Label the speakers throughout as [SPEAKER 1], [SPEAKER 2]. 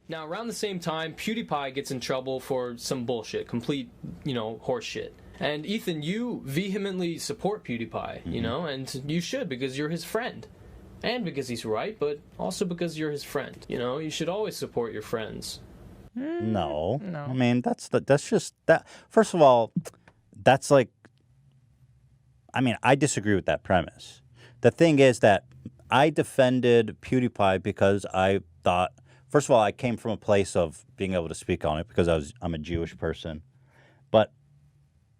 [SPEAKER 1] Now, around the same time, PewDiePie gets in trouble for some bullshit, complete, horse shit. And Ethan, you vehemently support PewDiePie, and you should because you're his friend. And because he's right, but also because you're his friend. You should always support your friends.
[SPEAKER 2] No. I mean, that's just that. First of all, that's like, I mean, I disagree with that premise. The thing is that I defended PewDiePie because I thought, first of all, I came from a place of being able to speak on it because I'm a Jewish person.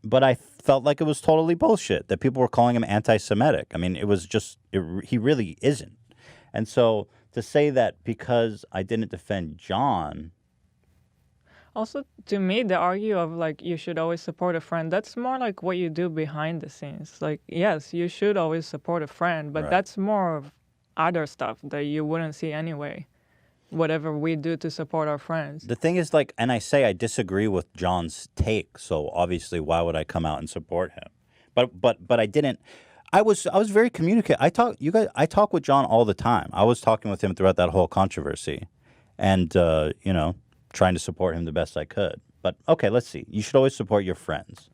[SPEAKER 2] But I felt like it was totally bullshit that people were calling him anti-Semitic. I mean, it was just, he really isn't. And so to say that because I didn't defend John.
[SPEAKER 3] Also, to me, the argue of like you should always support a friend, that's more like what you do behind the scenes. Like, yes, you should always support a friend, but that's more of other stuff that you wouldn't see anyway. Whatever we do to support our friends.
[SPEAKER 2] The thing is, like, and I say I disagree with John's take, so obviously why would I come out and support him? But I didn't. I was very communicative. I talk with John all the time. I was talking with him throughout that whole controversy, and trying to support him the best I could. But okay, let's see. You should always support your friends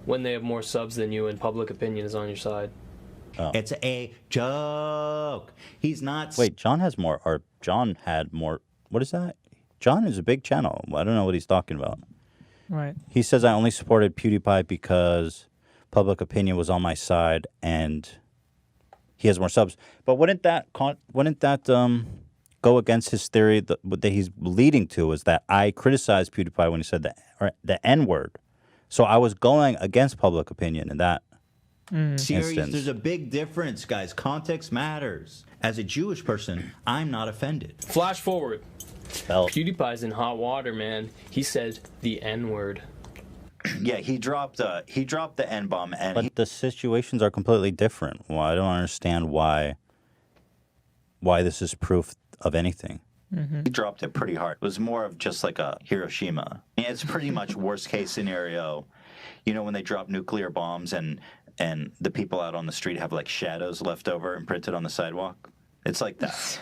[SPEAKER 1] when they have more subs than you and public opinion is on your side.
[SPEAKER 4] Oh. It's a joke. He's not.
[SPEAKER 2] Wait, John has more, or John had more. What is that? John is a big channel. I don't know what he's talking about.
[SPEAKER 3] Right.
[SPEAKER 2] He says I only supported PewDiePie because public opinion was on my side, and he has more subs. But wouldn't that go against his theory that he's leading to? Is that I criticized PewDiePie when he said the N-word, so I was going against public opinion in that.
[SPEAKER 4] Serious, there's a big difference, guys. Context matters. As a Jewish person, I'm not offended.
[SPEAKER 1] Flash forward. PewDiePie's in hot water, man. He said the N-word.
[SPEAKER 4] Yeah, he dropped the N-bomb,
[SPEAKER 2] but the situations are completely different. Well, I don't understand why this is proof of anything.
[SPEAKER 4] He dropped it pretty hard. It was more of just like a Hiroshima. I mean, it's pretty much worst case scenario. When they drop nuclear bombs and the people out on the street have like shadows left over imprinted on the sidewalk. It's like that.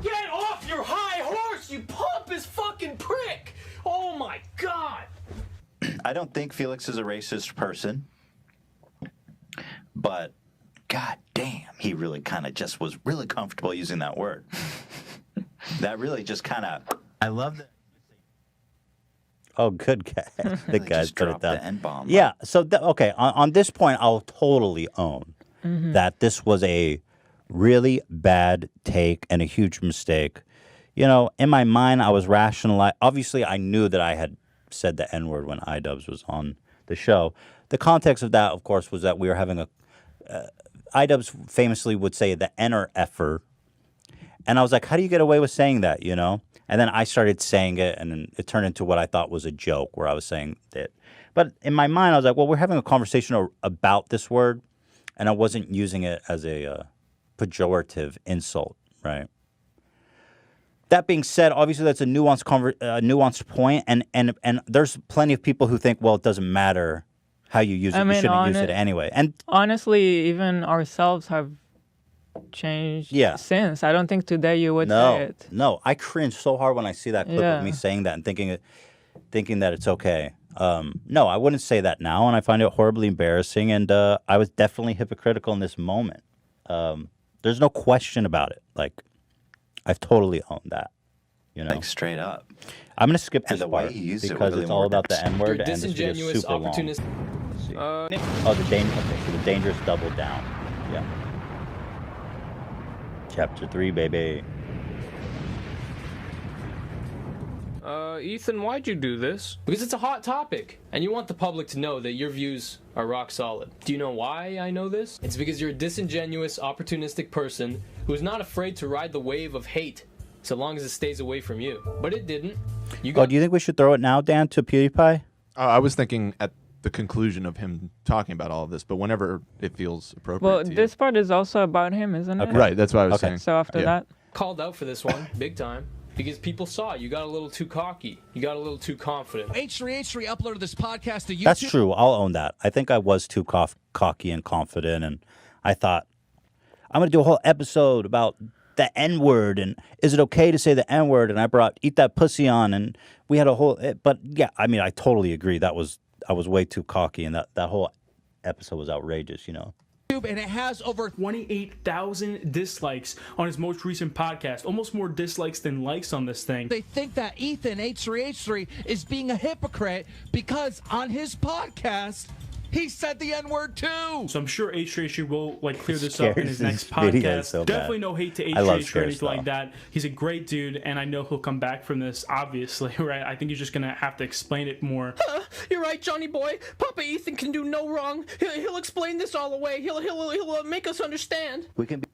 [SPEAKER 1] Get off your high horse, you pompous fucking prick! Oh my god!
[SPEAKER 4] I don't think Felix is a racist person, but god damn, he really kind of just was really comfortable using that word. That really just kind of, I love that.
[SPEAKER 2] Oh, good guy. The guys put it down.
[SPEAKER 4] The N-bomb.
[SPEAKER 2] Yeah. So okay, on this point, I'll totally own that this was a really bad take and a huge mistake. In my mind, I was rationalizing. Obviously, I knew that I had said the N-word when iDubbbz was on the show. The context of that, of course, was that we were having iDubbbz famously would say the N-er effer. And I was like, how do you get away with saying that, And then I started saying it, and then it turned into what I thought was a joke, where I was saying it. But in my mind, I was like, well, we're having a conversation about this word, and I wasn't using it as a pejorative insult, right? That being said, obviously that's a nuanced point, and there's plenty of people who think, well, it doesn't matter how you use it. You shouldn't use it anyway. And
[SPEAKER 3] honestly, even ourselves have changed since. I don't think today you would say it.
[SPEAKER 2] No, I cringe so hard when I see that clip of me saying that and thinking that it's okay. No, I wouldn't say that now, and I find it horribly embarrassing, and I was definitely hypocritical in this moment. There's no question about it. Like, I've totally owned that.
[SPEAKER 4] Like straight up.
[SPEAKER 2] I'm gonna skip this
[SPEAKER 4] the
[SPEAKER 2] part
[SPEAKER 4] way he used
[SPEAKER 2] because
[SPEAKER 4] really
[SPEAKER 2] it's all about the N-word, and this video is
[SPEAKER 1] disingenuous,
[SPEAKER 2] super long.
[SPEAKER 1] opportunist.
[SPEAKER 2] The dangerous double down. Yeah. Chapter 3, baby.
[SPEAKER 1] Ethan, why'd you do this? Because it's a hot topic, and you want the public to know that your views are rock solid. Do you know why I know this? It's because you're a disingenuous, opportunistic person who's not afraid to ride the wave of hate, so long as it stays away from you. But it didn't.
[SPEAKER 2] Do you think we should throw it now, Dan, to PewDiePie?
[SPEAKER 5] I was thinking at the conclusion of him talking about all of this, but whenever it feels appropriate.
[SPEAKER 3] Well, this part is also about him, isn't it?
[SPEAKER 5] Right, that's what I was saying.
[SPEAKER 3] So after that?
[SPEAKER 1] Called out for this one, big time. Because people saw you got a little too cocky. You got a little too confident.
[SPEAKER 6] H3H3 uploaded this podcast to YouTube.
[SPEAKER 2] That's true. I'll own that. I think I was too cocky and confident, and I thought, I'm going to do a whole episode about the N-word, and is it okay to say the N-word? And I brought Eat That Pussy on, and we had a whole, but yeah, I mean, I totally agree. I was way too cocky, and that whole episode was outrageous, you know.
[SPEAKER 7] And it has over 28,000 dislikes on his most recent podcast. Almost more dislikes than likes on this thing.
[SPEAKER 6] They think that Ethan H3H3 is being a hypocrite because on his podcast he said the N-word too.
[SPEAKER 7] So I'm sure H3H3 will clear this up in his next
[SPEAKER 2] video
[SPEAKER 7] podcast.
[SPEAKER 2] so
[SPEAKER 7] Definitely
[SPEAKER 2] bad.
[SPEAKER 7] no hate to
[SPEAKER 2] I love
[SPEAKER 7] H3H3 or anything
[SPEAKER 2] Scares,
[SPEAKER 7] like that. He's a great dude, and I know he'll come back from this, obviously, right? I think he's just going to have to explain it more.
[SPEAKER 1] You're right, Johnny boy. Papa Ethan can do no wrong. He'll explain this all away. He'll make us understand.
[SPEAKER 4] We can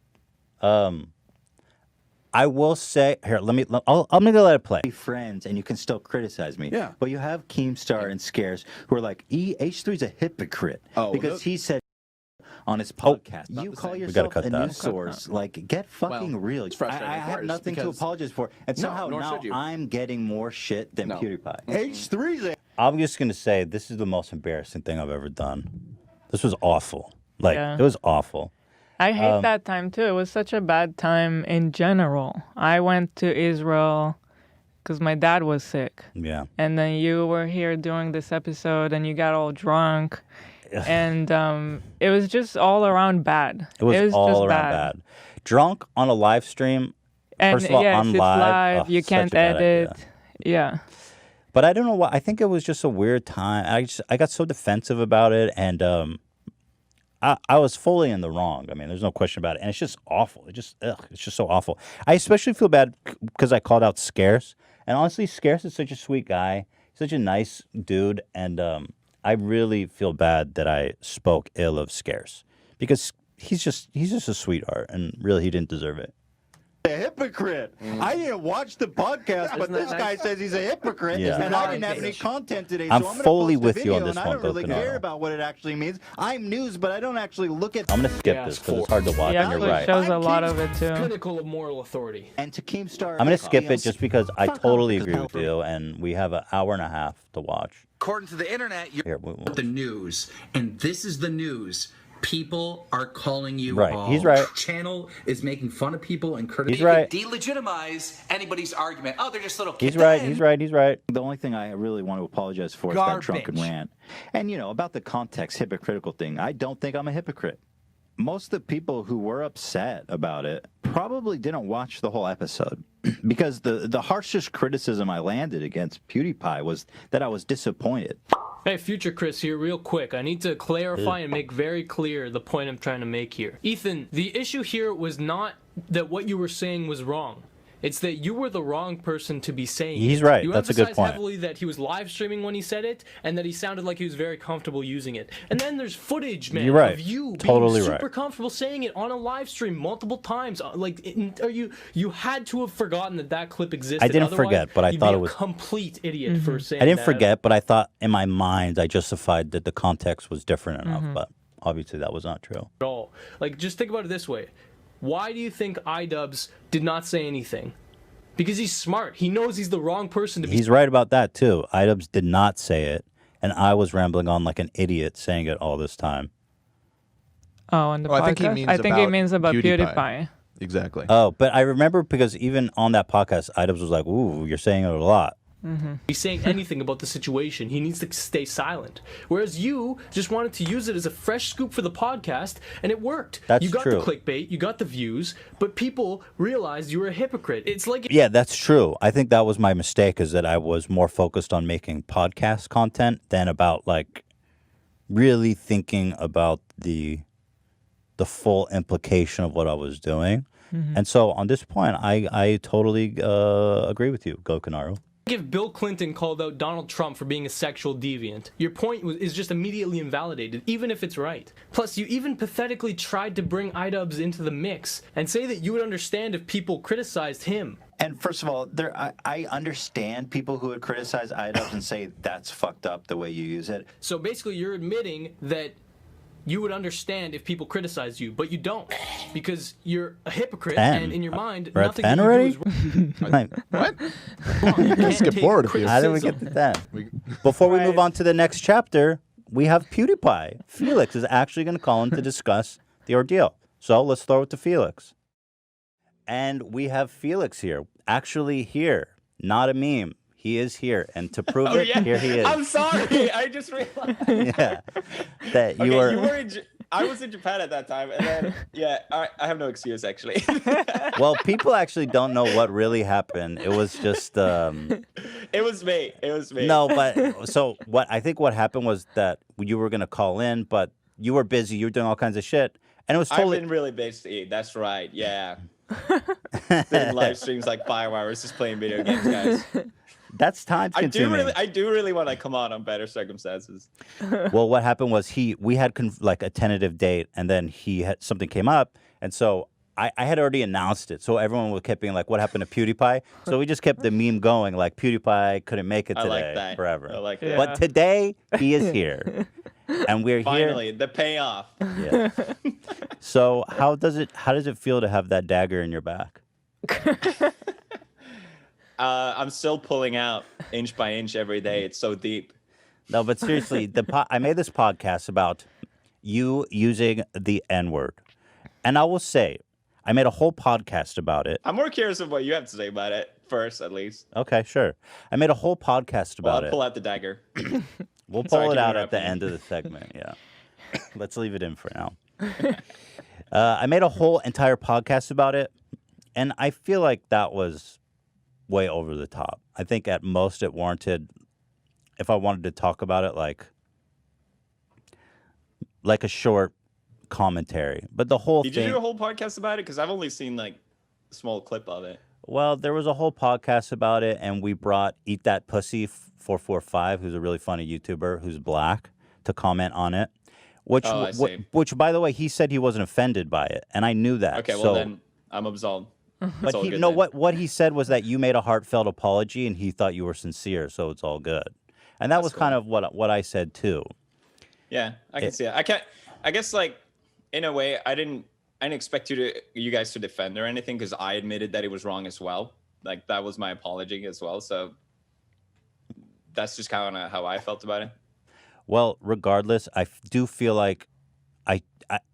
[SPEAKER 2] I will say here. I'm gonna let it play.
[SPEAKER 4] be friends, and you can still criticize me.
[SPEAKER 8] Yeah.
[SPEAKER 4] But you have Keemstar and Scares who are like, H3's a hypocrite because he said on his podcast. You call
[SPEAKER 2] gotta
[SPEAKER 4] yourself
[SPEAKER 2] cut
[SPEAKER 4] a
[SPEAKER 2] that.
[SPEAKER 4] news source. Like, get fucking real. I have nothing to apologize for, and somehow
[SPEAKER 8] nor
[SPEAKER 4] now
[SPEAKER 8] should you.
[SPEAKER 4] I'm getting more shit than PewDiePie.
[SPEAKER 8] H3's
[SPEAKER 2] I'm just gonna say this is the most embarrassing thing I've ever done. This was awful. Like
[SPEAKER 3] Yeah.
[SPEAKER 2] it was awful.
[SPEAKER 3] I hate that time too. It was such a bad time in general. I went to Israel because my dad was sick.
[SPEAKER 2] Yeah.
[SPEAKER 3] And then you were here doing this episode and you got all drunk. And it was just all around bad.
[SPEAKER 2] It was all
[SPEAKER 3] just
[SPEAKER 2] around bad. Drunk on a live stream.
[SPEAKER 3] And
[SPEAKER 2] First of all,
[SPEAKER 3] yes,
[SPEAKER 2] on
[SPEAKER 3] it's
[SPEAKER 2] live,
[SPEAKER 3] you
[SPEAKER 2] such
[SPEAKER 3] can't
[SPEAKER 2] a bad
[SPEAKER 3] edit.
[SPEAKER 2] idea.
[SPEAKER 3] Yeah.
[SPEAKER 2] But I don't know why. I think it was just a weird time. I got so defensive about it, and I was fully in the wrong. I mean, there's no question about it. And it's just awful. It's just so awful. I especially feel bad because I called out Scarce. And honestly, Scarce is such a sweet guy. He's such a nice dude. And I really feel bad that I spoke ill of Scarce because he's just a sweetheart. And really, he didn't deserve it.
[SPEAKER 4] A hypocrite. I didn't watch the podcast, but this guy says he's a hypocrite,
[SPEAKER 2] Yeah.
[SPEAKER 4] and I didn't have any content today.
[SPEAKER 2] I'm
[SPEAKER 4] so I'm
[SPEAKER 2] fully
[SPEAKER 4] gonna post a
[SPEAKER 2] with you on
[SPEAKER 4] video,
[SPEAKER 2] this
[SPEAKER 4] and
[SPEAKER 2] one,
[SPEAKER 4] I don't really
[SPEAKER 2] Gokanaru.
[SPEAKER 4] care about what it actually means. I'm news, but I don't actually look at.
[SPEAKER 2] I'm going to skip this because it's hard to watch,
[SPEAKER 3] He
[SPEAKER 2] and you're
[SPEAKER 3] actually
[SPEAKER 2] right.
[SPEAKER 3] shows a lot of it too.
[SPEAKER 1] Pinnacle of moral authority.
[SPEAKER 4] And to Keemstar,
[SPEAKER 2] I'm going to skip it just because I
[SPEAKER 4] Fuck off,
[SPEAKER 2] totally
[SPEAKER 4] because
[SPEAKER 2] agree with you, and we have an hour and a half to watch.
[SPEAKER 9] According to the internet, you're
[SPEAKER 2] Here,
[SPEAKER 9] the news, and this is the news. People are calling you
[SPEAKER 2] Right,
[SPEAKER 9] all.
[SPEAKER 2] he's right.
[SPEAKER 9] Channel is making fun of people and criticizing.
[SPEAKER 2] He's right.
[SPEAKER 9] Delegitimize anybody's argument. Oh, they're just little kids.
[SPEAKER 2] He's right. He's right. He's right.
[SPEAKER 4] The only thing I really want to apologize for is that drunken rant. And, about the context hypocritical thing, I don't think I'm a hypocrite. Most of the people who were upset about it probably didn't watch the whole episode because the harshest criticism I landed against PewDiePie was that I was disappointed.
[SPEAKER 1] Hey, Future Chris here, real quick. I need to clarify and make very clear the point I'm trying to make here. Ethan, the issue here was not that what you were saying was wrong. It's that you were the wrong person to be saying
[SPEAKER 2] He's
[SPEAKER 1] it.
[SPEAKER 2] right.
[SPEAKER 1] You
[SPEAKER 2] That's a good
[SPEAKER 1] emphasized
[SPEAKER 2] point.
[SPEAKER 1] heavily that he was live streaming when he said it, and that he sounded like he was very comfortable using it. And then there's footage, man,
[SPEAKER 2] You're right.
[SPEAKER 1] of you
[SPEAKER 2] Totally
[SPEAKER 1] being
[SPEAKER 2] right.
[SPEAKER 1] super comfortable saying it on a live stream multiple times. You had to have forgotten that clip existed.
[SPEAKER 2] I didn't
[SPEAKER 1] Otherwise,
[SPEAKER 2] forget, but I
[SPEAKER 1] you'd
[SPEAKER 2] thought
[SPEAKER 1] be
[SPEAKER 2] it
[SPEAKER 1] a
[SPEAKER 2] was-
[SPEAKER 1] complete idiot for saying
[SPEAKER 2] I didn't
[SPEAKER 1] that.
[SPEAKER 2] forget, but I thought in my mind I justified that the context was different enough. But obviously that was not true.
[SPEAKER 1] At all. Like, just think about it this way. Why do you think iDubbbz did not say anything? Because he's smart. He knows he's the wrong person to be.
[SPEAKER 2] He's right about that too. iDubbbz did not say it, and I was rambling on like an idiot saying it all this time.
[SPEAKER 3] Oh, on the
[SPEAKER 5] Oh,
[SPEAKER 3] podcast?
[SPEAKER 5] I think he means about
[SPEAKER 3] PewDiePie.
[SPEAKER 5] Exactly.
[SPEAKER 2] Oh, but I remember because even on that podcast, iDubbbz was like, "Ooh, you're saying it a lot."
[SPEAKER 1] He's saying anything about the situation. He needs to stay silent. Whereas you just wanted to use it as a fresh scoop for the podcast, and it worked.
[SPEAKER 2] That's
[SPEAKER 1] you got
[SPEAKER 2] true.
[SPEAKER 1] the clickbait, you got the views, but people realized you were a hypocrite. It's like
[SPEAKER 2] Yeah, that's true. I think that was my mistake, is that I was more focused on making podcast content than about like really thinking about the full implication of what I was doing. And so on this point, I totally agree with you, Gokanaru.
[SPEAKER 1] if Bill Clinton called out Donald Trump for being a sexual deviant. Your point is just immediately invalidated, even if it's right. Plus, you even pathetically tried to bring iDubbbz into the mix and say that you would understand if people criticized him.
[SPEAKER 4] And first of all, I understand people who would criticize iDubbbz and say that's fucked up the way you use it.
[SPEAKER 1] So basically, you're admitting that you would understand if people criticized you, but you don't, because you're a hypocrite, and in your mind,
[SPEAKER 2] We're
[SPEAKER 1] nothing
[SPEAKER 2] at 10
[SPEAKER 1] that
[SPEAKER 2] already?
[SPEAKER 1] you do is
[SPEAKER 5] What?
[SPEAKER 1] wrong. You can't
[SPEAKER 5] Skip
[SPEAKER 1] take
[SPEAKER 5] forward a few.
[SPEAKER 2] How did we get to that? Before we move on to the next chapter, we have PewDiePie. Felix is actually going to call in to discuss the ordeal. So let's throw it to Felix. And we have Felix here. Actually here. Not a meme. He is here. And to prove it, here he is.
[SPEAKER 8] I'm sorry. I just realized.
[SPEAKER 2] Yeah. That you
[SPEAKER 8] Okay,
[SPEAKER 2] were...
[SPEAKER 8] I was in Japan at that time, and then I have no excuse actually.
[SPEAKER 2] Well, people actually don't know what really happened. It was just
[SPEAKER 8] It was me.
[SPEAKER 2] No, but so what what happened was that you were gonna call in, but you were busy, you were doing all kinds of shit. And it was totally
[SPEAKER 8] I've been really busy. That's right. Yeah. Doing live streams like 5 hours just playing video games, guys.
[SPEAKER 2] That's time consuming.
[SPEAKER 8] I do really want to come on better circumstances.
[SPEAKER 2] Well, what happened was we had like a tentative date, and then something came up, and so I had already announced it. So everyone kept being like, "What happened to PewDiePie?" So we just kept the meme going, like PewDiePie couldn't make it today,
[SPEAKER 8] like that.
[SPEAKER 2] forever.
[SPEAKER 8] I like that.
[SPEAKER 2] But today he is here, and we're
[SPEAKER 8] Finally,
[SPEAKER 2] here.
[SPEAKER 8] the payoff.
[SPEAKER 2] Yeah. So how does it feel to have that dagger in your back?
[SPEAKER 8] I'm still pulling out inch by inch every day. It's so deep.
[SPEAKER 2] No, but seriously, I made this podcast about you using the N-word. And I will say, I made a whole podcast about it.
[SPEAKER 8] I'm more curious of what you have to say about it first, at least.
[SPEAKER 2] Okay, sure. I made a whole podcast about
[SPEAKER 8] I'll pull out the dagger.
[SPEAKER 2] We'll pull it out at the end of the segment, yeah. Let's leave it in for now. I made a whole entire podcast about it, and I feel like that was way over the top. I think at most it warranted, if I wanted to talk about it, like a short commentary. But the whole
[SPEAKER 8] Did
[SPEAKER 2] thing...
[SPEAKER 8] you do a whole podcast about it? Because I've only seen like a small clip of it.
[SPEAKER 2] Well, there was a whole podcast about it, and we brought Eat That Pussy 445, who's a really funny YouTuber who's black, to comment on it. Which, by the way, he said he wasn't offended by it, and I knew that.
[SPEAKER 8] Okay, well then I'm absolved.
[SPEAKER 2] But what he said was that you made a heartfelt apology, and he thought you were sincere, so it's all good. And that was cool. Kind of what I said too.
[SPEAKER 8] Yeah, I can see it. I guess like in a way, I didn't expect you guys to defend or anything, because I admitted that it was wrong as well. Like that was my apology as well. So that's just kind of how I felt about it.
[SPEAKER 2] Well, regardless, I do feel like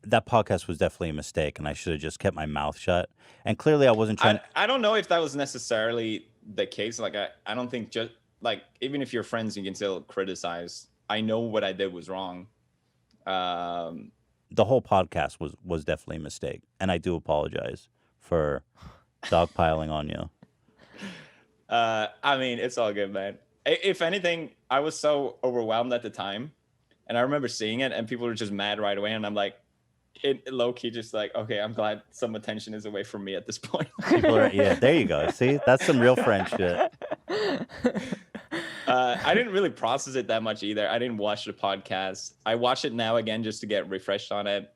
[SPEAKER 2] that podcast was definitely a mistake, and I should have just kept my mouth shut. And clearly, I wasn't trying.
[SPEAKER 8] I don't know if that was necessarily the case. Like I don't think just like even if you're friends, you can still criticize. I know what I did was wrong.
[SPEAKER 2] The whole podcast was definitely a mistake, and I do apologize for dogpiling on you.
[SPEAKER 8] I mean, it's all good, man. If anything, I was so overwhelmed at the time, and I remember seeing it, and people were just mad right away, and I'm like, low key, just like, okay, I'm glad some attention is away from me at this point.
[SPEAKER 2] Yeah, there you go. See, that's some real friend shit.
[SPEAKER 8] I didn't really process it that much either. I didn't watch the podcast. I watch it now again just to get refreshed on it.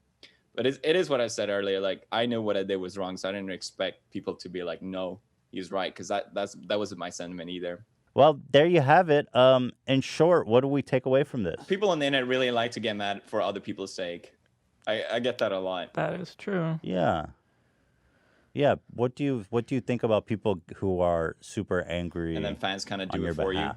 [SPEAKER 8] But it is what I said earlier. Like I knew what I did was wrong, so I didn't expect people to be like, "No, he's right," because that wasn't my sentiment either.
[SPEAKER 2] Well, there you have it. In short, what do we take away from this?
[SPEAKER 8] People on the internet really like to get mad for other people's sake. I get that a lot.
[SPEAKER 3] That is true.
[SPEAKER 2] Yeah. Yeah. What do you think about people who are super angry
[SPEAKER 8] and then fans kind of do it for you?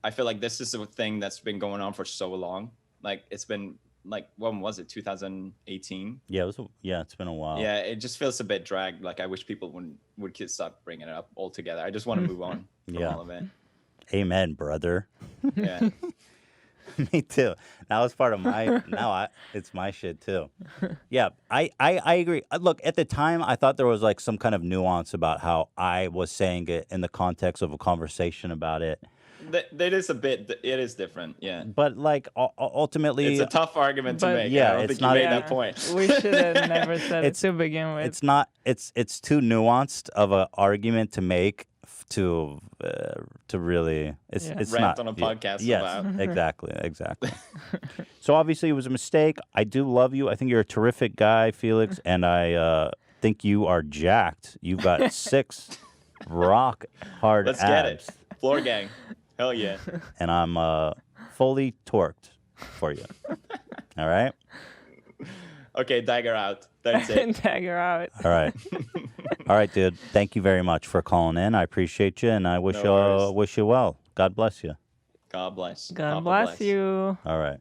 [SPEAKER 8] I feel like this is a thing that's been going on for so long. Like it's been like, when was it? 2018.
[SPEAKER 2] Yeah, it's been a while.
[SPEAKER 8] Yeah, it just feels a bit dragged. Like I wish people would stop bringing it up altogether. I just want to move on from all of it.
[SPEAKER 2] Amen, brother.
[SPEAKER 8] Yeah.
[SPEAKER 2] Me too. That was part of my. It's my shit too. Yeah, I agree. Look, at the time, I thought there was like some kind of nuance about how I was saying it in the context of a conversation about it.
[SPEAKER 8] That is a bit. It is different. Yeah.
[SPEAKER 2] But like ultimately,
[SPEAKER 8] it's a tough argument to make.
[SPEAKER 2] Yeah,
[SPEAKER 8] I don't think you made that point.
[SPEAKER 3] We should have never said it to begin with.
[SPEAKER 2] It's not. It's too nuanced of an argument to make. To really, it's
[SPEAKER 8] rant
[SPEAKER 2] not
[SPEAKER 8] on a podcast.
[SPEAKER 2] Yes,
[SPEAKER 8] about.
[SPEAKER 2] exactly. So obviously it was a mistake. I do love you. I think you're a terrific guy, Felix, and I think you are jacked. You've got 6 rock hard
[SPEAKER 8] Let's
[SPEAKER 2] abs.
[SPEAKER 8] get it, floor gang. Hell yeah.
[SPEAKER 2] And I'm fully torqued for you. All right.
[SPEAKER 8] Okay, dagger out. That's it.
[SPEAKER 3] Dagger out.
[SPEAKER 2] All right. All right, dude. Thank you very much for calling in. I appreciate you, and I wish you well. God bless you.
[SPEAKER 8] God bless.
[SPEAKER 3] God bless you.
[SPEAKER 2] All right.